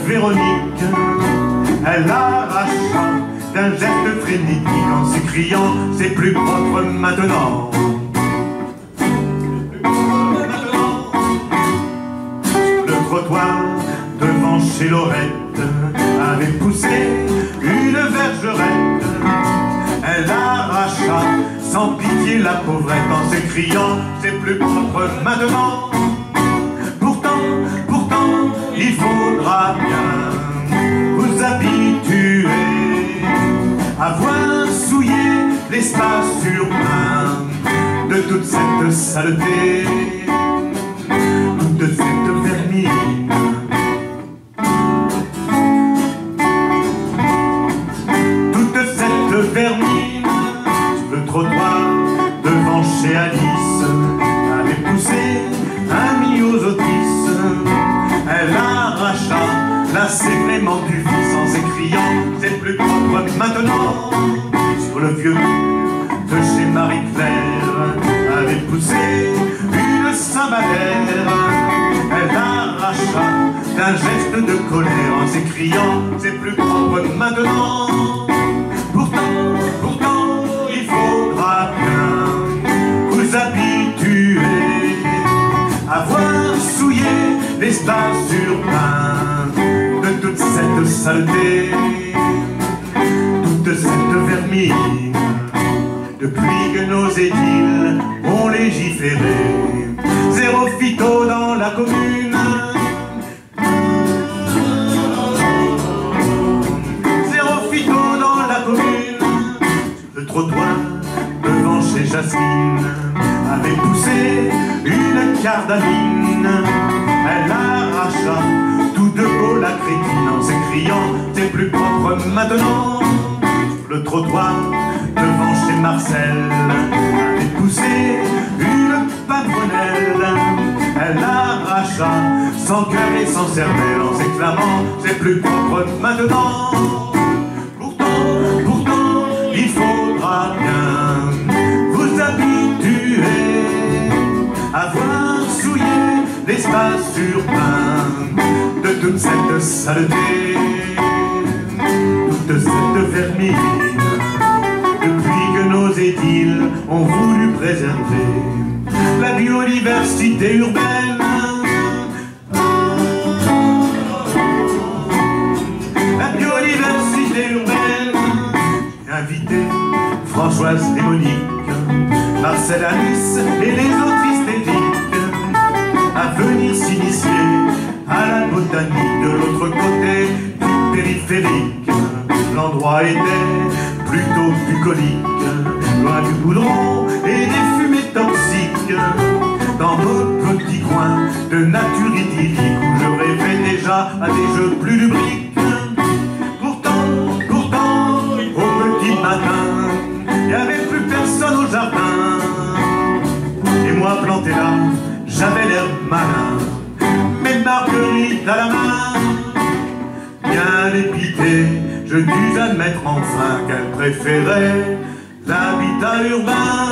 Véronique, elle arracha d'un geste frénétique en s'écriant « C'est plus propre maintenant ». Le trottoir devant chez Laurette avait poussé une vergerette. Elle arracha sans pitié la pauvrette en s'écriant « C'est plus propre maintenant ». Pourtant, il faudra bien vous habituer à voir souiller l'espace urbain de toute cette saleté, de cette vermine. Toute cette vermine sur le trottoir devant chez Alice avait poussé un myosotis. Elle arracha l'assévrement du fils en s'écriant « C'est plus propre maintenant ». Sur le vieux de chez Marie-Claire avait poussé une Saint-Valère. Elle arracha d'un geste de colère en s'écriant « C'est plus propre maintenant ». Pourtant, il faudra bien vous habituer à voir souiller l'espace urbain de toute cette saleté, toute cette vermine. Depuis que nos édiles ont légiféré, zéro phyto dans la commune. Zéro phyto dans la commune. Le trottoir devant chez Jasmine avait poussé une cardamine. Elle arracha tout de beau la crétine en s'écriant « C'est plus propre maintenant ». Le trottoir devant chez Marcel avait poussé une pavronnelle. Elle arracha sans cœur et sans cervelle en s'exclamant « C'est plus propre maintenant ». Pourtant, il faudra bien vous habituer à voir souiller l'espace urbain de toute cette saleté, toute cette vermine. Depuis que nos édiles ont voulu préserver la biodiversité urbaine, la biodiversité urbaine, j'ai invité Françoise et Monique, Marcel, Alice et les autres hystériques à venir s'initier à la botanique de l'autre côté du périphérique. L'endroit était plutôt bucolique, loin du goudron et des fumées toxiques, dans nos petits coins de nature idyllique où je rêvais déjà à des jeux plus lubriques. Pourtant, au petit matin, il n'y avait plus personne au jardin, et moi planté là, j'avais l'air malin, mes marguerites à la main. Bien dépité, je dus admettre enfin qu'elle préférait l'habitat urbain.